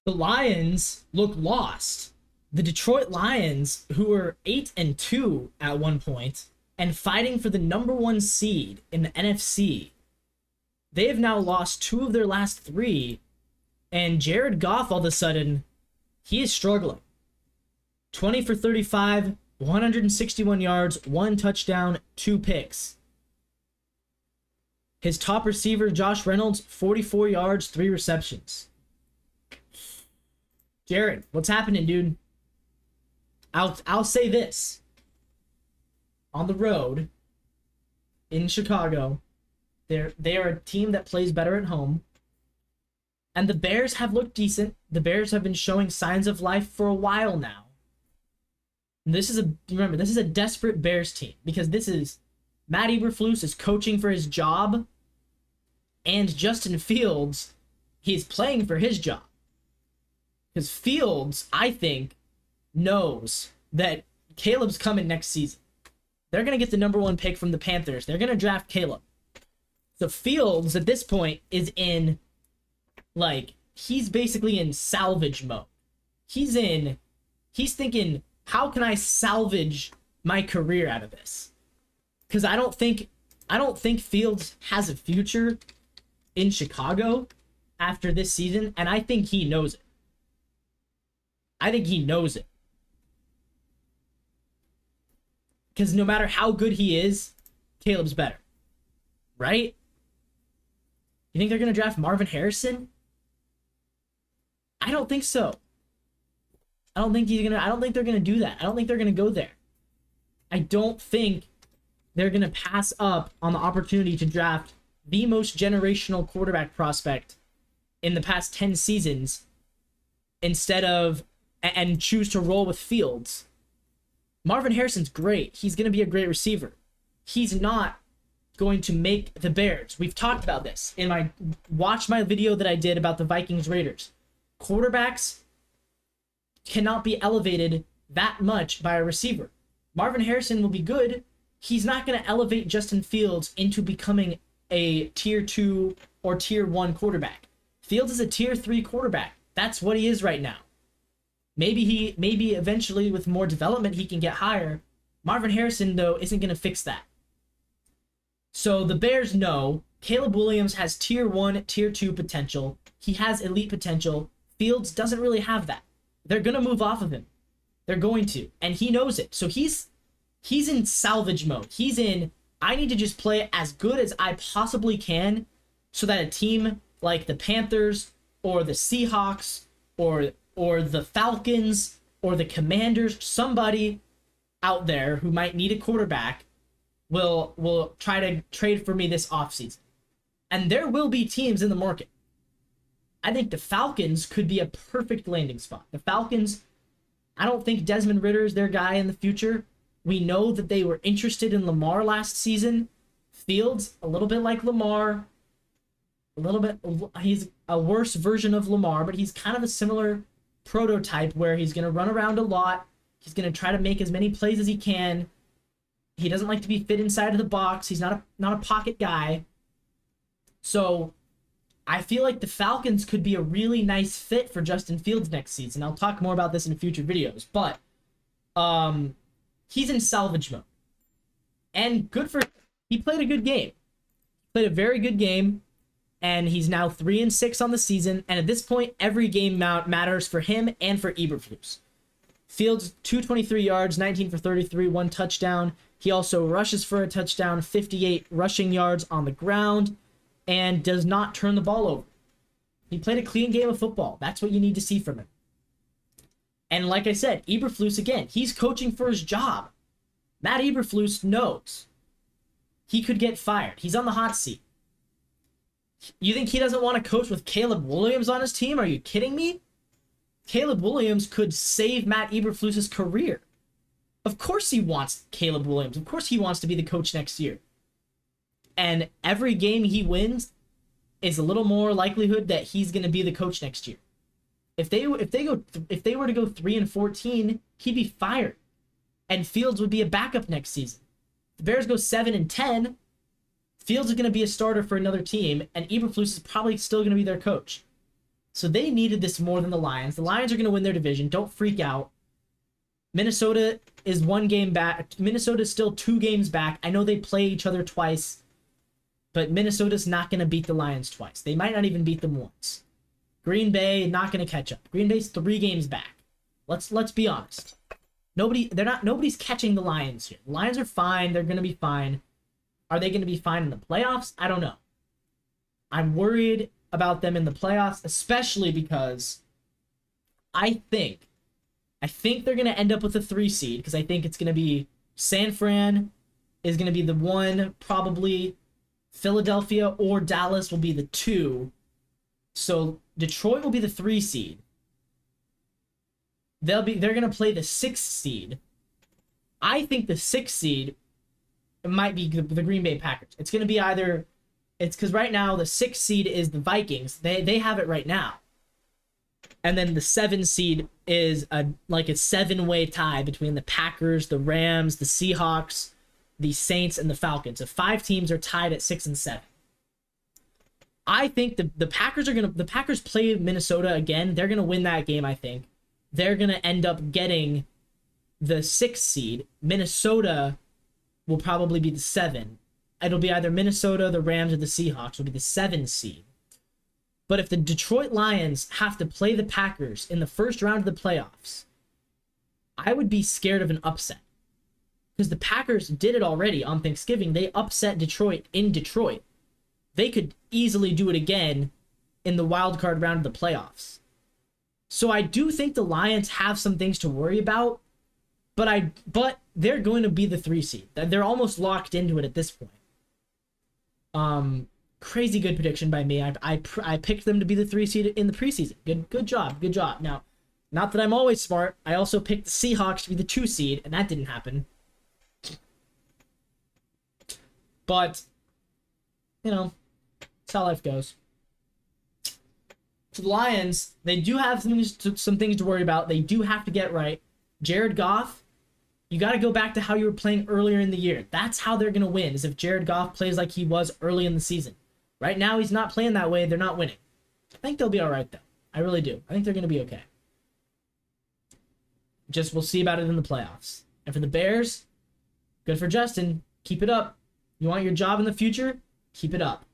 The Lions look lost. The Detroit Lions, who were 8-2 at one point and fighting for the number one seed in the NFC, they have now lost two of their last three. And Jared Goff, all of a sudden, he is struggling. 20 for 35, 161 yards, one touchdown, two picks. His top receiver, Josh Reynolds, 44 yards, three receptions. Jared, what's happening, dude? I'll say this. On the road in Chicago, they are a team that plays better at home. And the Bears have looked decent. The Bears have been showing signs of life for a while now. And this is a desperate Bears team because this is Matt Eberflus is coaching for his job, and Justin Fields, he's playing for his job. Because Fields, I think, knows that Caleb's coming next season. They're going to get the number one pick from the Panthers. They're going to draft Caleb. So Fields, at this point, is in, he's basically in salvage mode. He's thinking, how can I salvage my career out of this? Because I don't think Fields has a future in Chicago after this season, and I think he knows it. Because no matter how good he is, Caleb's better. Right? You think they're going to draft Marvin Harrison? I don't think so. I don't think they're going to do that. I don't think they're going to go there. I don't think they're going to pass up on the opportunity to draft the most generational quarterback prospect in the past 10 seasons and choose to roll with Fields. Marvin Harrison's great. He's going to be a great receiver. He's not going to make the Bears. We've talked about this in watch my video that I did about the Vikings Raiders. Quarterbacks cannot be elevated that much by a receiver. Marvin Harrison will be good. He's not going to elevate Justin Fields into becoming a tier 2 or tier 1 quarterback. Fields is a tier 3 quarterback. That's what he is right now. Maybe eventually with more development he can get higher. Marvin Harrison, though, isn't going to fix that. So the Bears know Caleb Williams has tier 1, tier 2 potential. He has elite potential. Fields doesn't really have that. They're going to move off of him. They're going to. And he knows it. So he's in salvage mode. He's in, I need to just play as good as I possibly can so that a team like the Panthers or the Seahawks or the Falcons or the Commanders, somebody out there who might need a quarterback will try to trade for me this offseason. And there will be teams in the market. I think the Falcons could be a perfect landing spot. The Falcons, I don't think Desmond Ridder is their guy in the future. We know that they were interested in Lamar last season. Fields, a little bit like Lamar. He's a worse version of Lamar, but he's kind of a similar prototype where he's going to run around a lot. He's going to try to make as many plays as he can. He doesn't like to be fit inside of the box. He's not a pocket guy. So I feel like the Falcons could be a really nice fit for Justin Fields next season. I'll talk more about this in future videos, but he's in salvage mode. And he played a good game. Played a very good game, and he's now 3-6 on the season, and at this point, every game matters for him and for Eberflus. Fields, 223 yards, 19 for 33, one touchdown. He also rushes for a touchdown, 58 rushing yards on the ground, and does not turn the ball over. He played a clean game of football. That's what you need to see from him. And like I said, Eberflus, again, he's coaching for his job. Matt Eberflus knows he could get fired. He's on the hot seat. You think he doesn't want to coach with Caleb Williams on his team? Are you kidding me? Caleb Williams could save Matt Eberflus's career. Of course he wants Caleb Williams. Of course he wants to be the coach next year. And every game he wins is a little more likelihood that he's going to be the coach next year. If they were to go 3-14, he'd be fired, and Fields would be a backup next season. If the Bears go 7-10, Fields is going to be a starter for another team, and Eberflus is probably still going to be their coach. So they needed this more than the Lions. The Lions are going to win their division. Don't freak out. Minnesota is 1 game back. Minnesota is still 2 games back. I know they play each other twice, but Minnesota's not going to beat the Lions twice. They might not even beat them once. Green Bay not going to catch up. Green Bay's 3 games back. Let's be honest. Nobody's catching the Lions here. The Lions are fine. They're going to be fine. Are they going to be fine in the playoffs? I don't know. I'm worried about them in the playoffs, especially because I think they're going to end up with a 3 seed, because I think it's going to be San Fran is going to be the 1, probably Philadelphia or Dallas will be the 2. So Detroit will be the 3 seed. They're going to play the 6th seed. I think the 6th seed might be the Green Bay Packers. It's going to be either, it's because right now the 6th seed is the Vikings. They have it right now. And then the 7 seed is a 7-way tie between the Packers, the Rams, the Seahawks, the Saints, and the Falcons. So 5 teams are tied at 6 and 7. I think the Packers play Minnesota again. They're gonna win that game, I think. They're gonna end up getting the 6th seed. Minnesota will probably be the 7. It'll be either Minnesota, the Rams, or the Seahawks will be the 7 seed. But if the Detroit Lions have to play the Packers in the first round of the playoffs, I would be scared of an upset. Because the Packers did it already on Thanksgiving. They upset Detroit in Detroit. They could easily do it again in the wild card round of the playoffs. So I do think the Lions have some things to worry about, but they're going to be the 3 seed. They're almost locked into it at this point. Crazy good prediction by me. I picked them to be the 3 seed in the preseason. Good job. Now, not that I'm always smart. I also picked the Seahawks to be the 2 seed, and that didn't happen. But, that's how life goes. So the Lions, they do have some things to worry about. They do have to get right. Jared Goff, you got to go back to how you were playing earlier in the year. That's how they're going to win, is if Jared Goff plays like he was early in the season. Right now, he's not playing that way. They're not winning. I think they'll be all right, though. I really do. I think they're going to be okay. Just we'll see about it in the playoffs. And for the Bears, good for Justin. Keep it up. You want your job in the future? Keep it up.